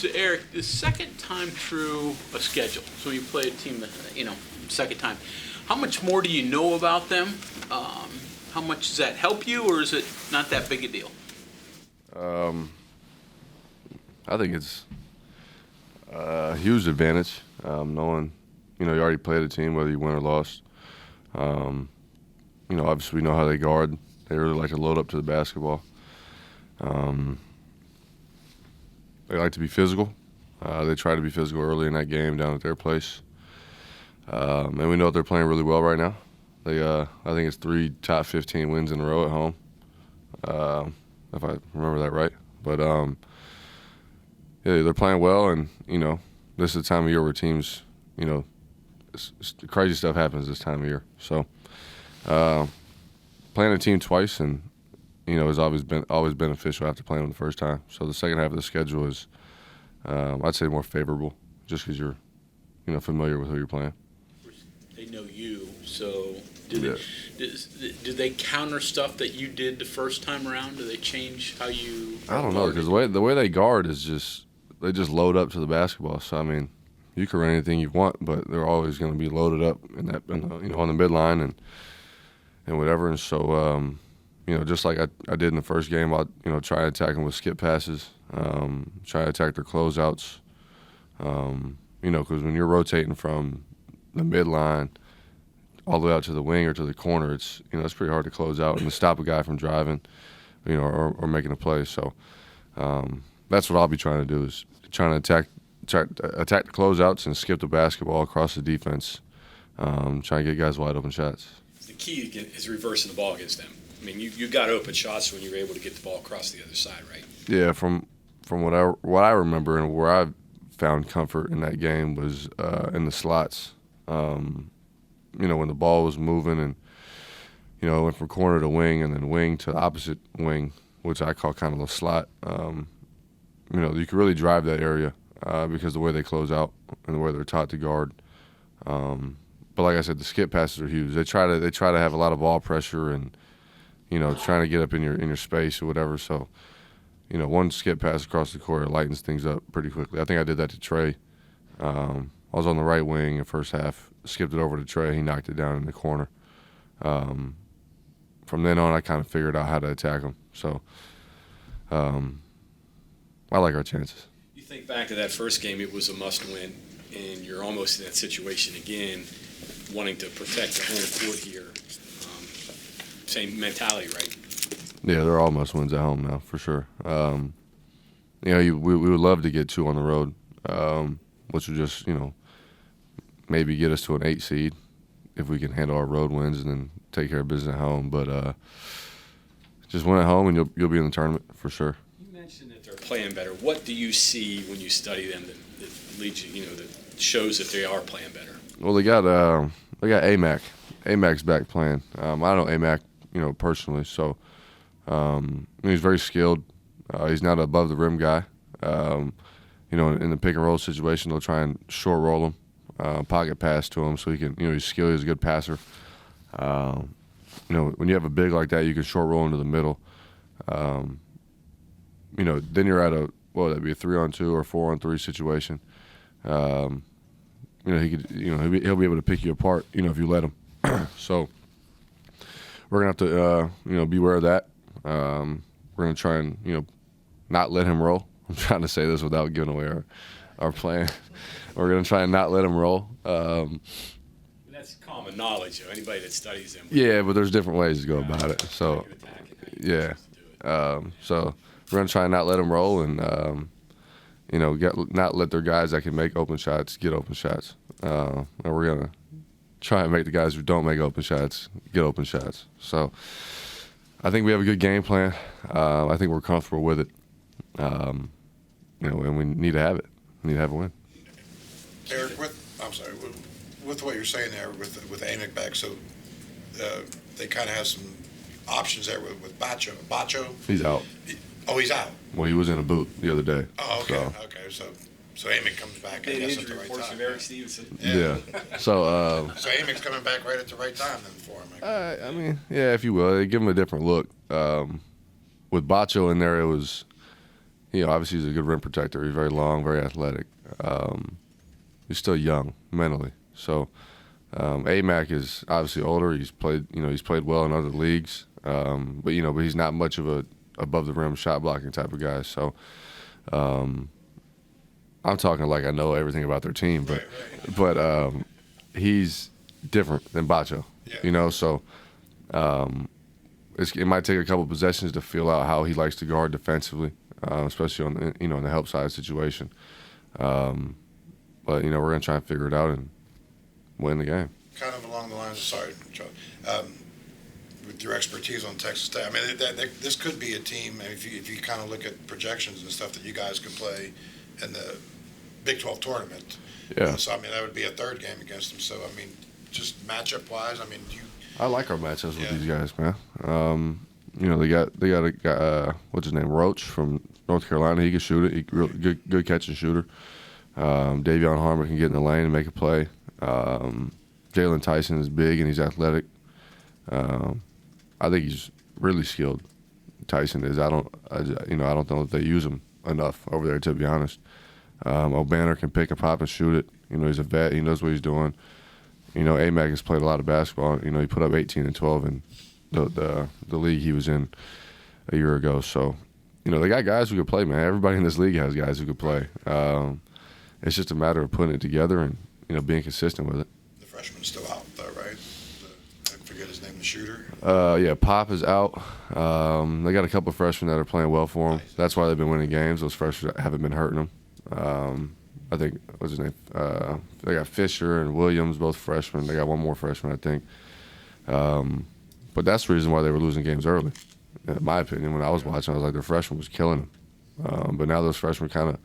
So Eric, the second time through a schedule, so you play a team, second time, how much more do you know about them? How much does that help you, or is it not that big a deal? I think it's a huge advantage, knowing, you already played a team, whether you win or lost. Obviously we know how they guard. They really like to load up to the basketball. They like to be physical. They try to be physical early in that game down at their place. And we know they're playing really well right now. I think it's 3 top 15 wins in a row at home, if I remember that right. But, yeah, they're playing well, and, this is the time of year where teams, crazy stuff happens this time of year. So playing a team twice and, has always beneficial after playing them the first time. So the second half of the schedule is, I'd say, more favorable, just because you're, familiar with who you're playing. They know you, so do they counter stuff that you did the first time around? Do they change how you? I don't know, because the way they guard is just they just load up to the basketball. So I mean, you can run anything you want, but they're always going to be loaded up on the midline and whatever. And so just like I did in the first game, I'll try to attack them with skip passes, try to attack their closeouts. Because when you're rotating from the midline all the way out to the wing or to the corner, it's pretty hard to close out and to stop a guy from driving, or making a play. So that's what I'll be trying to do, is trying to attack the closeouts and skip the basketball across the defense, trying to get guys wide open shots. The key is reversing the ball against them. I mean, you got open shots when you were able to get the ball across the other side, right? Yeah, from what I remember and where I found comfort in that game was in the slots. When the ball was moving and, it went from corner to wing and then wing to opposite wing, which I call kind of a slot. You can really drive that area because the way they close out and the way they're taught to guard. But like I said, the skip passes are huge. They try to have a lot of ball pressure and, trying to get up in your space or whatever. So, one skip pass across the court lightens things up pretty quickly. I think I did that to Trey. I was on the right wing in first half, skipped it over to Trey. He knocked it down in the corner. From then on, I kind of figured out how to attack him. So I like our chances. You think back to that first game, it was a must-win, and you're almost in that situation again, wanting to protect the home court here. Same mentality, right? Yeah, they're all must-wins at home now, for sure. We would love to get 2 on the road, which would just, maybe get us to an 8 seed if we can handle our road wins and then take care of business at home. But just win at home and you'll be in the tournament for sure. You mentioned that they're playing better. What do you see when you study them that leads you, that shows that they are playing better? Well, they got AMAC. AMAC's back playing. I don't know AMAC, personally. So he's very skilled. He's not an above the rim guy. In the pick and roll situation, they'll try and short roll him, pocket pass to him so he can, he's skilled. He's a good passer. When you have a big like that, you can short roll into the middle. Then you're at that'd be a 3-on-2 or 4-on-3 situation. He could, he'll be able to pick you apart, if you let him. So we're gonna have to, beware of that. We're gonna try and, not let him roll. I'm trying to say this without giving away our plan. We're gonna try and not let him roll. That's common knowledge, anybody that studies them. Yeah, but there's different ways to go about it. So, yeah. So we're gonna try and not let them roll, and not let their guys that can make open shots get open shots. And we're gonna try and make the guys who don't make open shots get open shots. So I think we have a good game plan. I think we're comfortable with it. And we need to have it. We need to have a win. Eric, with what you're saying there with Amick back, so they kind of have some options there with Bacho. Bacho? He's out. He's out. Well, he was in a boot the other day. Oh, okay. So Amick comes back, I guess, at the right time. Of Erik Stevenson. Yeah. So Amick's coming back right at the right time then for him. Yeah, if you will, they give him a different look. With Bacho in there, it was, obviously he's a good rim protector. He's very long, very athletic. He's still young mentally. So AMAC is obviously older. He's played well in other leagues. But he's not much of a above the rim shot blocking type of guy. So I'm talking like I know everything about their team, but he's different than Bacho. Yeah. So it might take a couple possessions to feel out how he likes to guard defensively, especially on the in the help side situation. But we're gonna try and figure it out and win the game. Kind of along the lines, sorry, Joe, with your expertise on Texas Tech, I mean, this could be a team, if you kind of look at projections and stuff, that you guys could play in the Big 12 tournament. Yeah. So, I mean, that would be a third game against them. So, I mean, just matchup-wise, I mean, I like our matchups with Yeah. these guys, man. They got a guy, what's his name, Roach from North Carolina. He can shoot it. He good catch and shooter. Davion Harmon can get in the lane and make a play. Jalen Tyson is big and he's athletic. I think he's really skilled. Tyson is. I don't know if they use him enough over there, to be honest. O'Banner can pick and pop and shoot it. He's a vet. He knows what he's doing. AMAC has played a lot of basketball. He put up 18 and 12 in the league he was in a year ago. So, they got guys who could play, man. Everybody in this league has guys who could play. It's just a matter of putting it together and being consistent with it. the freshman's still out, though, right? I forget his name, the shooter. Yeah, Pop is out. They got a couple of freshmen that are playing well for them. That's why they've been winning games. Those freshmen haven't been hurting them. I think, what's his name? They got Fisher and Williams, both freshmen. They got one more freshman, I think. But that's the reason why they were losing games early. In my opinion, when I was watching, I was like, their freshman was killing them. But now those freshmen kind of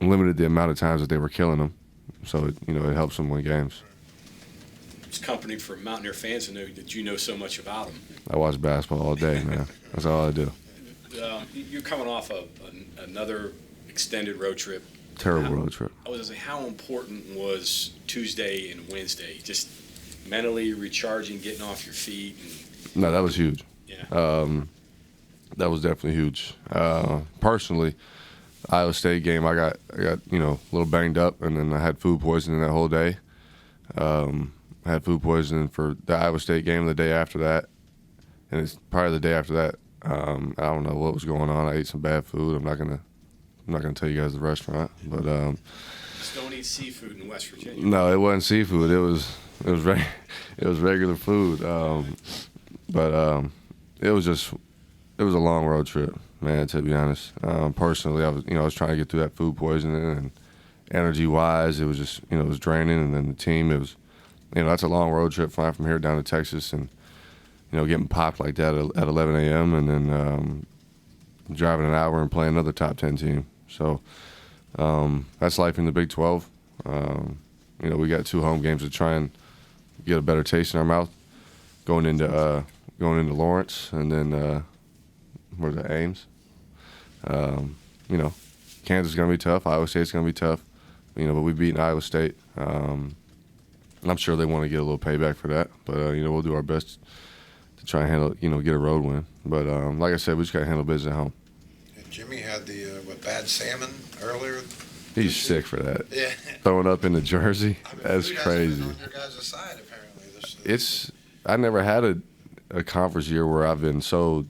limited the amount of times that they were killing them. So, it helps them win games. It's comforting for Mountaineer fans to know that you know so much about them. I watch basketball all day, man. That's all I do. You're coming off of another extended road trip. Terrible road trip. I was going to say, how important was Tuesday and Wednesday? Just mentally recharging, getting off your feet? No, that was huge. Yeah. That was definitely huge. Personally, Iowa State game, I got a little banged up, and then I had food poisoning that whole day. I had food poisoning for the Iowa State game the day after that, and it's probably the day after that. I don't know what was going on. I ate some bad food. I'm not gonna tell you guys the restaurant, but Just don't eat seafood in West Virginia. no, it wasn't seafood. It was regular food. But it was a long road trip, man. To be honest, personally, I was trying to get through that food poisoning, and energy wise, it was just it was draining. And then the team, it was that's a long road trip flying from here down to Texas, and getting popped like that at 11 a.m. and then driving an hour and playing another top 10 team. So that's life in the Big 12. We got 2 home games to try and get a better taste in our mouth going into Lawrence, and then where's that, Ames? Kansas is going to be tough. Iowa State's going to be tough. But we've beaten Iowa State. I'm sure they want to get a little payback for that. But we'll do our best to try and handle, get a road win. But like I said, we just got to handle business at home. Jimmy had the bad salmon earlier. He's sick for that. Yeah. Throwing up in the jersey, I mean, that's you guys crazy. have been on your guys' side, apparently. I never had a conference year where I've been so,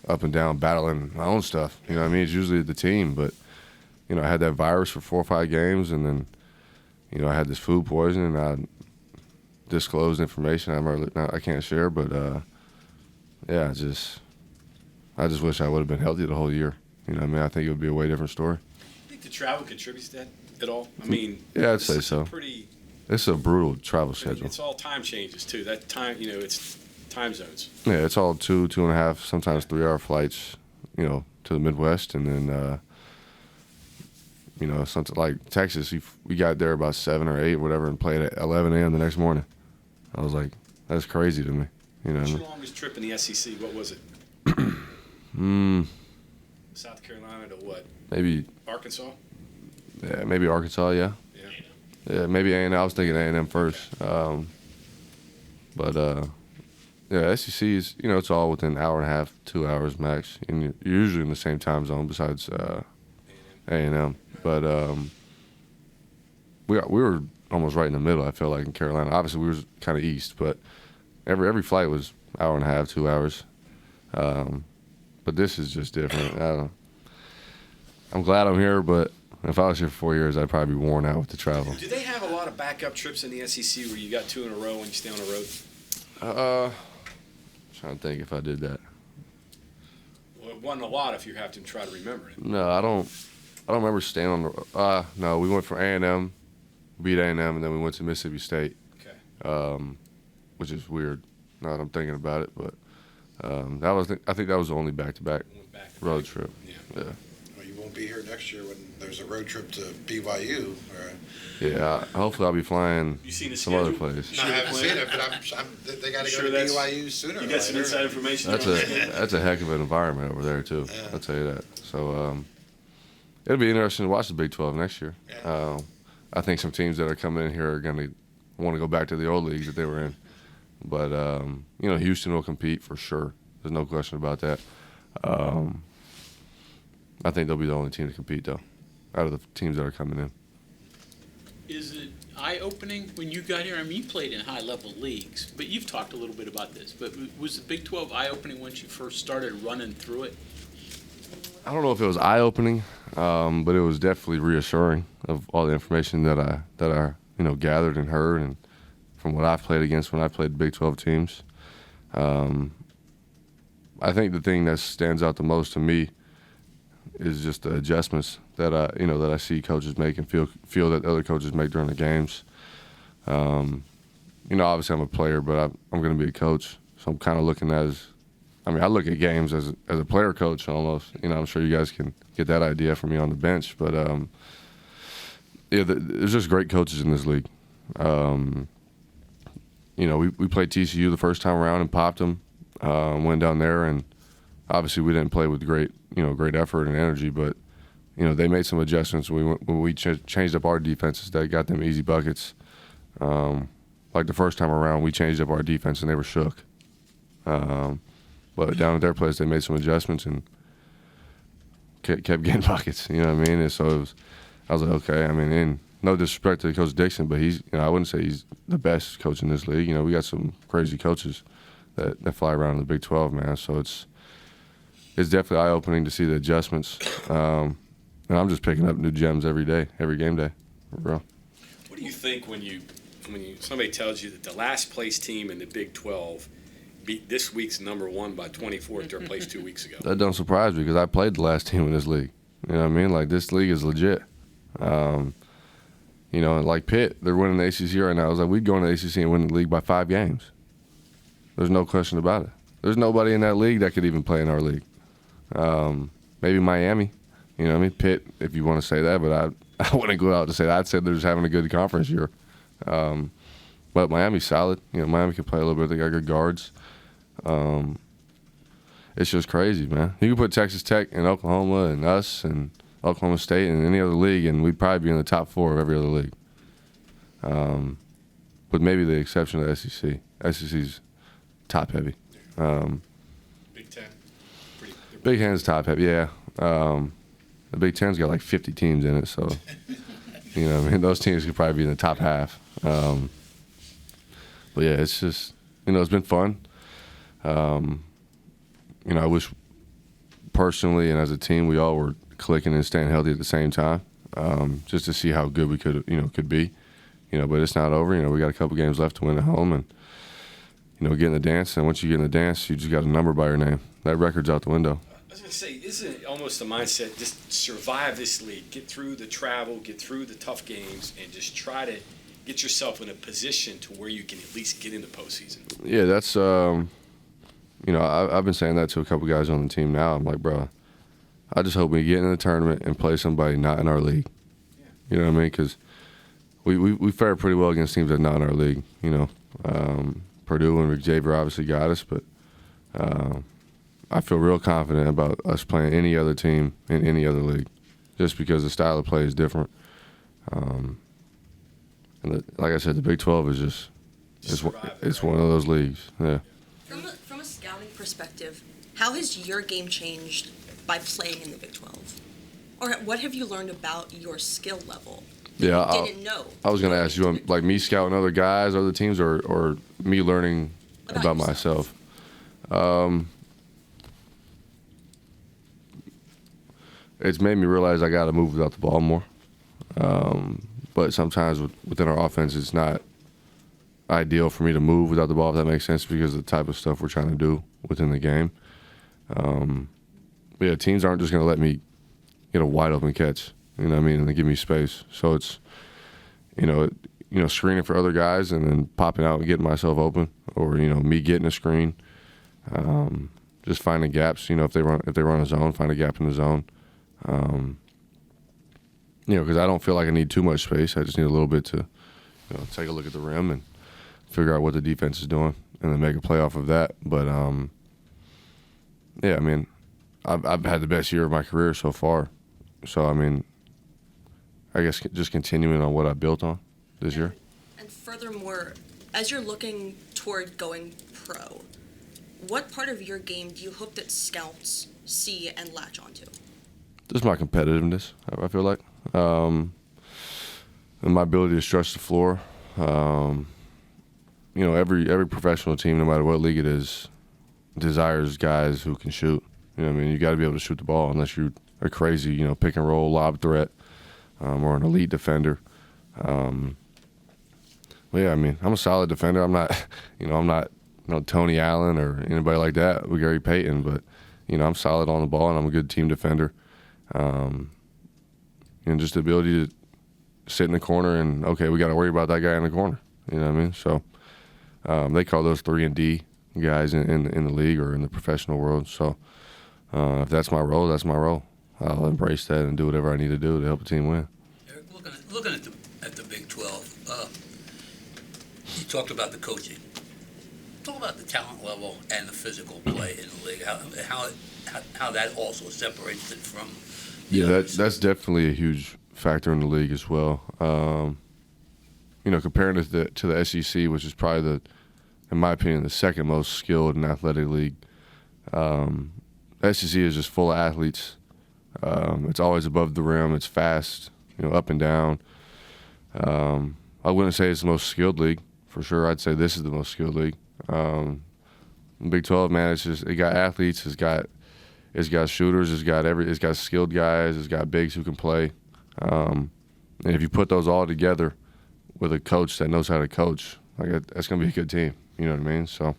up and down battling my own stuff. You know what I mean? It's usually the team, but, I had that virus for 4 or 5 games, and then, I had this food poisoning, and I disclosed information I can't share, but, yeah, I just wish I would have been healthy the whole year. You know what I mean? I think it would be a way different story. I think the travel contributes to that at all. I mean, Yeah, I'd say so. It's a brutal travel schedule. It's all time changes too. That time, it's time zones. Yeah, it's all 2.5, sometimes 3-hour flights, to the Midwest, and then, something like Texas. We got there about 7 or 8, whatever, and played at 11 a.m. the next morning. I was like, that's crazy to me. What's your longest trip in the SEC? What was it? South Carolina to what? Maybe Arkansas? Yeah, maybe Arkansas. Yeah. Yeah, maybe A&M. I was thinking A&M first. But Yeah, SEC is, it's all within an hour and a half, 2 hours max, and you're usually in the same time zone besides A&M. But we were almost right in the middle, I felt like, in Carolina. Obviously, we were kind of east, but every flight was hour and a half, 2 hours. But this is just different. I'm glad I'm here, but if I was here for 4 years, I'd probably be worn out with the travel. Do they have a lot of backup trips in the SEC where you got 2 in a row and you stay on the road? Trying to think if I did that. Well, it wasn't a lot if you have to try to remember it. No, I don't remember staying on the. No, we went for A&M, beat A&M, and then we went to Mississippi State. Okay. Which is weird. Now that I'm thinking about it, but I think that was the only back-to-back road trip. Yeah. Well, you won't be here next year when there's a road trip to BYU. Yeah. Hopefully, I'll be flying You seen the some other schedule? place. No, I haven't seen it, but they got to Sure go to that's- BYU sooner or You later. got some inside information? That's a heck of an environment over there too. Yeah. I'll tell you that. So it'll be interesting to watch the Big 12 next year. Yeah. I think some teams that are coming in here are going to want to go back to the old leagues that they were in. But Houston will compete for sure. There's no question about that. I think they'll be the only team to compete though, out of the teams that are coming in. Is it eye-opening when you got here? I mean, you played in high-level leagues, but you've talked a little bit about this. But was the Big 12 eye-opening once you first started running through it? I don't know if it was eye-opening, but it was definitely reassuring of all the information that I gathered and heard, and from what I've played against when I played Big 12 teams. I think the thing that stands out the most to me is just the adjustments that I see coaches make and feel that other coaches make during the games. Obviously I'm a player, but I'm going to be a coach, so I'm kind of looking at I look at games as a player coach almost. I'm sure you guys can get that idea from me on the bench, but there's just great coaches in this league. We played TCU the first time around and popped them. Went down there, and obviously we didn't play with great effort and energy, but they made some adjustments when we changed up our defenses that got them easy buckets. Like the first time around, we changed up our defense and they were shook. But down at their place, they made some adjustments and kept getting buckets. You know what I mean? And so I was like, okay. I mean, and no disrespect to Coach Dixon, but he's I wouldn't say he's the best coach in this league. We got some crazy coaches that fly around in the Big 12, man. So it's definitely eye-opening to see the adjustments. And I'm just picking up new gems every day, every game day, for real. What do you think when somebody tells you that the last place team in the Big 12 beat this week's number 1 by 24 at their place 2 weeks ago? That don't surprise me because I played the last team in this league. You know what I mean? Like, this league is legit. Like Pitt, they're winning the ACC right now. I was like, we'd go in the ACC and win the league by 5 games. There's no question about it. There's nobody in that league that could even play in our league. Maybe Miami. You know what I mean? Pitt, if you want to say that, but I wouldn't go out to say that. I'd say they're just having a good conference year. But Miami's solid. Miami can play a little bit. They got good guards. It's just crazy, man. You can put Texas Tech and Oklahoma and us and Oklahoma State and any other league, and we'd probably be in the top 4 of every other league. With maybe the exception of the SEC. SEC's top-heavy. Big 10. Big Ten's top-heavy, yeah. The Big Ten's got like 50 teams in it, so those teams could probably be in the top half. But yeah, it's just it's been fun. I wish personally and as a team we all were clicking and staying healthy at the same time, just to see how good we could be. But it's not over. We got a couple games left to win at home, and get in the dance. And once you get in the dance, you just got a number by your name. That record's out the window. I was going to say, isn't it almost the mindset, just survive this league, get through the travel, get through the tough games, and just try to get yourself in a position to where you can at least get in the postseason? Yeah, that's, I've been saying that to a couple guys on the team now. I'm like, bro, I just hope we get in the tournament and play somebody not in our league. Yeah. You know what I mean? Because we fared pretty well against teams that are not in our league. Purdue and Xavier obviously got us, but I feel real confident about us playing any other team in any other league, just because the style of play is different. Like I said, the Big 12 is just it's one of those leagues. Yeah. From a scouting perspective, how has your game changed by playing in the Big 12? Or what have you learned about your skill level that you didn't know? I was going to ask you, like me scouting other guys, other teams, or me learning about myself. It's made me realize I got to move without the ball more. But sometimes within our offense, it's not ideal for me to move without the ball, if that makes sense, because of the type of stuff we're trying to do within the game. But yeah, teams aren't just going to let me get a wide open catch, you know what I mean, and they give me space. So it's, screening for other guys and then popping out and getting myself open, or me getting a screen, just finding gaps. If they run a zone, find a gap in the zone. Because I don't feel like I need too much space. I just need a little bit to, take a look at the rim and figure out what the defense is doing, and then make a play off of that. But yeah, I mean, I've had the best year of my career so far. So I mean, I guess just continuing on what I built on this year. And furthermore, as you're looking toward going pro, what part of your game do you hope that scouts see and latch onto? Just my competitiveness, I feel like. And my ability to stretch the floor. Every professional team, no matter what league it is, desires guys who can shoot. You know what I mean? You got to be able to shoot the ball unless you're a crazy, pick and roll, lob threat, or an elite defender. Well, yeah, I mean, I'm a solid defender. I'm not, I'm not, Tony Allen or anybody like that with Gary Payton, but, I'm solid on the ball and I'm a good team defender. Just the ability to sit in the corner and, okay, we got to worry about that guy in the corner. You know what I mean? So they call those 3-and-D guys in the league or in the professional world. So if that's my role, that's my role. I'll embrace that and do whatever I need to do to help the team win. Erik, looking at the Big 12, you talked about the coaching. Talk about the talent level and the physical play in the league. How that also separates it from. That's definitely a huge factor in the league as well. Comparing it to the SEC, which is probably in my opinion, the second most skilled and athletic league. SEC is just full of athletes. It's always above the rim. It's fast, up and down. I wouldn't say it's the most skilled league for sure. I'd say this is the most skilled league. Big 12, man, it got athletes. It's got shooters. It's got skilled guys. It's got bigs who can play. And if you put those all together with a coach that knows how to coach, that's going to be a good team. You know what I mean? So,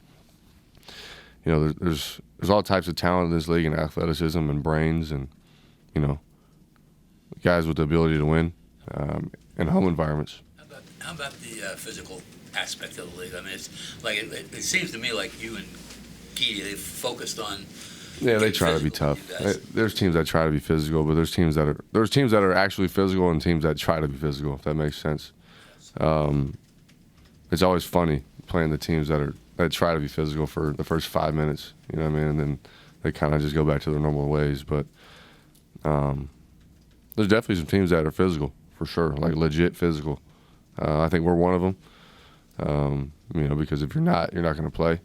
there's all types of talent in this league, and athleticism and brains, and guys with the ability to win in home environments. How about the physical aspect of the league? I mean, it's like it seems to me like you and Keedy, they focused on. Yeah, they try to be tough. There's teams that try to be physical, but there's teams that are actually physical and teams that try to be physical. If that makes sense. It's always funny playing the teams that try to be physical for the first 5 minutes. You know what I mean? And then they kind of just go back to their normal ways. But there's definitely some teams that are physical for sure, like legit physical. I think we're one of them. Because if you're not going to play.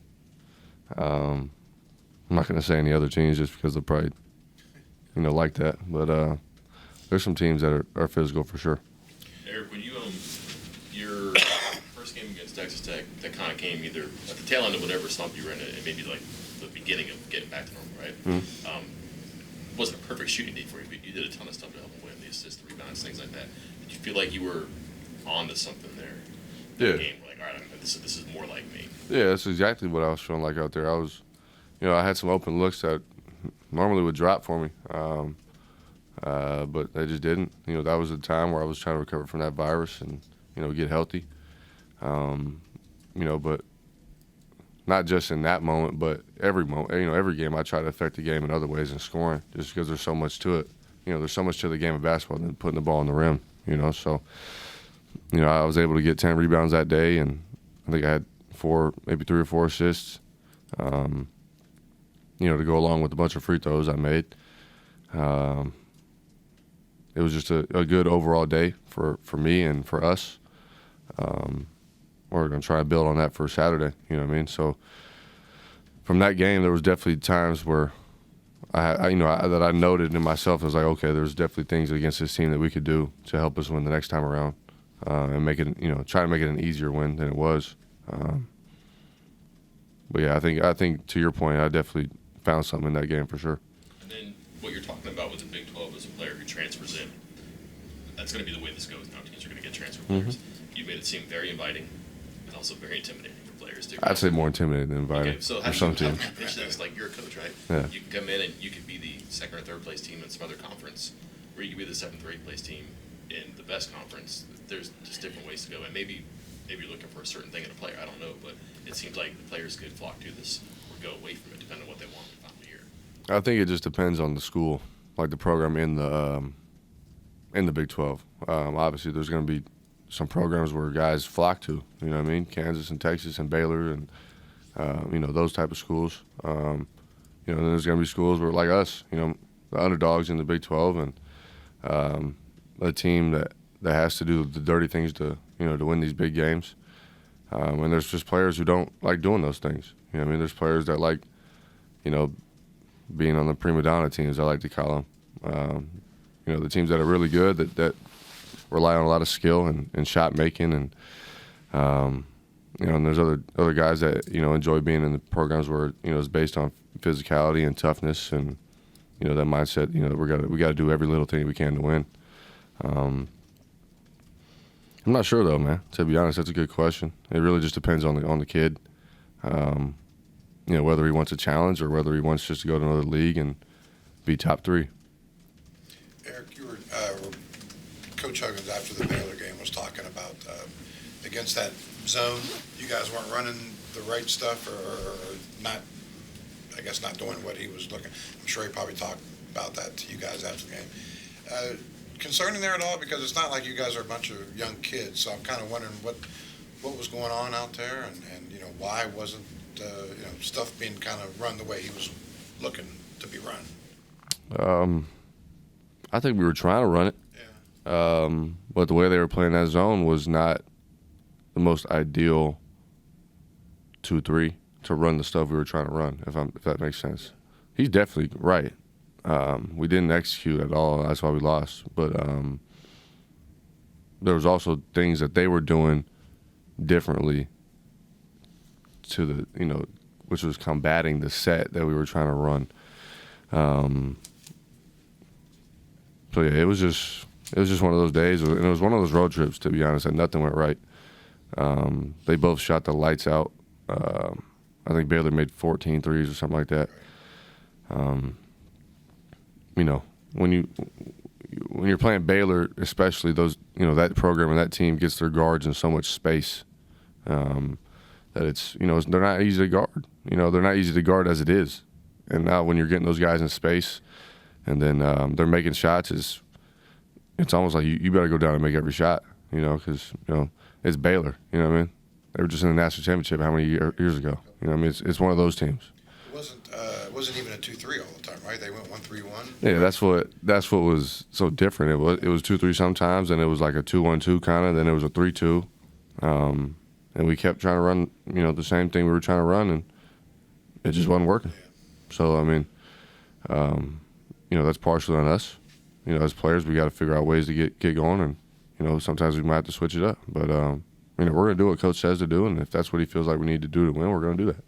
I'm not going to say any other teams just because they'll probably, like that. But there's some teams that are physical for sure. Erik, when you your first game against Texas Tech, that kind of came either at the tail end of whatever slump you were in, and maybe like the beginning of getting back to normal, right? Mm-hmm. Wasn't a perfect shooting day for you, but you did a ton of stuff to help them win, the assists, the rebounds, things like that. Did you feel like you were onto something there? Yeah. The game, like, all right, this is more like me. Yeah, that's exactly what I was feeling like out there. I was. I had some open looks that normally would drop for me, but they just didn't. That was the time where I was trying to recover from that virus and, get healthy. But not just in that moment, but every moment. Every game I try to affect the game in other ways than scoring, just because there's so much to it. There's so much to the game of basketball than putting the ball in the rim. So I was able to get 10 rebounds that day, and I think I had 3 or 4 assists. To go along with a bunch of free throws I made. It was just a good overall day for me and for us. We're going to try to build on that for Saturday, you know what I mean? So from that game, there was definitely times where I that I noted in myself. I was like, okay, there's definitely things against this team that we could do to help us win the next time around, and make it, try to make it an easier win than it was. But yeah, I think to your point, I definitely found something in that game for sure. And then what you're talking about with the Big 12 as a player who transfers in, that's going to be the way this goes now. Teams are going to get transfer players. You made it seem very inviting and also very intimidating for players too. I'd say more intimidating than inviting. Okay, so for some teams. pitch this? Like, you're a coach, right? Yeah. You can come in and you could be the second or third place team in some other conference, or you could be the seventh or eighth place team in the best conference. There's just different ways to go, and maybe you're looking for a certain thing in a player. I don't know, but it seems like the players could flock to this or go away from it depending on what they want in the final year. I think it just depends on the school, like the program in the Big 12. Obviously, there's going to be some programs where guys flock to. You know what I mean? Kansas and Texas and Baylor and those type of schools. Then there's going to be schools where, like us, the underdogs in the Big 12 and a team that has to do the dirty things to win these big games. And there's just players who don't like doing those things. You know what I mean? There's players that like, being on the prima donna teams, I like to call them. The teams that are really good, that rely on a lot of skill and shot making, and and there's other guys that enjoy being in the programs where it's based on physicality and toughness, and that mindset. We got to do every little thing we can to win. I'm not sure though, man. To be honest, that's a good question. It really just depends on the kid. Whether he wants a challenge or whether he wants just to go to another league and be top 3. Erik, you were Coach Huggins after the Baylor game was talking about against that zone. You guys weren't running the right stuff, or not. I guess not doing what he was looking. I'm sure he probably talked about that to you guys after the game. Concerning there at all, because it's not like you guys are a bunch of young kids. So I'm kind of wondering what was going on out there, and why wasn't stuff being kind of run the way he was looking to be run. I think we were trying to run it. Yeah. But the way they were playing that zone was not the most ideal 2-3 to run the stuff we were trying to run, if that makes sense. He's definitely right. We didn't execute at all. That's why we lost. But there was also things that they were doing differently to the, which was combating the set that we were trying to run. So yeah, it was just one of those days, and it was one of those road trips, to be honest, and nothing went right. They both shot the lights out. I think Baylor made 14 threes or something like that. When you're playing Baylor, especially those, that program and that team gets their guards in so much space that it's, they're not easy to guard. They're not easy to guard as it is. And now when you're getting those guys in space, and then they're making shots, it's almost like you better go down and make every shot, because it's Baylor. You know what I mean? They were just in the national championship how many years ago? It's one of those teams. It wasn't even a 2-3 all the time, right? They went 1-3-1. Yeah, that's what was so different. It was 2-3 sometimes, and it was like a 2-1-2 kind of. Then it was a 3-2, and we kept trying to run, the same thing we were trying to run, and it just wasn't working. Yeah. So that's partially on us. As players, we got to figure out ways to get going, and sometimes we might have to switch it up. But we're going to do what Coach says to do, and if that's what he feels like we need to do to win, we're going to do that.